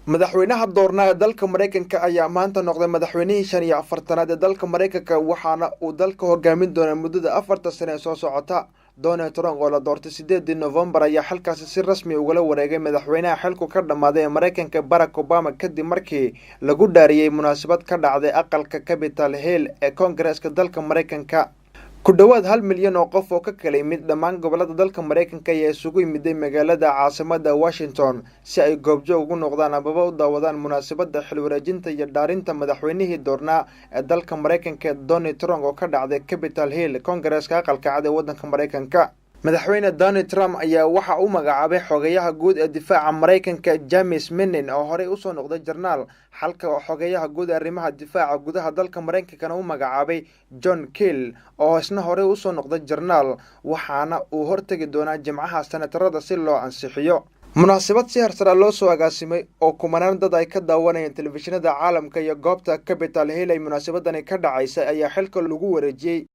madaxweynaha doornaa ee dalka Mareykanka ayaa maanta noqday madaxweynihii 45aad ee dalka Mareykanka waxaana uu dalka hogaamin doonaa muddada 4 sano ee soo socota. Donald Trump oo la doortay 8 November ayaa halkaasi si rasmi uga wareegay madaxweynaha xilku ka dhamaaday ee Mareykanka Barack Obama kadib markii lagu dhaariyay munaasabad ka dhacday aqalka Capitol Hill ee Koongareeska dalka Mareykanka. ku dhawaad 1 milyan oo qof oo ka kala yimid dhammaan gobolada dalka Mareykanka ayaa isugu yimid magaalada caasimadda Washington si ay goobjoog ugu noqdaan ababa u daawadaan munaasabadda xil wareejinta iyo dhaarinta madaxweynihii doornaa ee dalka Mareykanka Donald Trump oo ka dhacday Capitol Hill Koongareeska aqalka cad ee waddanka Mareykanka. madaxweyne Donald Trump ayaa waxa uu magacaabay xogayaha guud ee difaaca Mareykanka James Menin oo horey u soo noqday jarnaal halka xogayaha guud ee arrimaha difaaca gudaha dalka Mareykanka uu magacaabay John Kelly oo isna horey u soo noqday jarnaal waxaana uu hortagi doonaa jimcaha senatarada si loo ansixiyo. munaasabad si hersare loo soo agaasimay oo kumanaan dad ay ka daawanayeen telefishinada caalamka iyo goobta Capitol Hill ay munaasabadani ka dhacaysay ayaa xilka lagu wareejiyay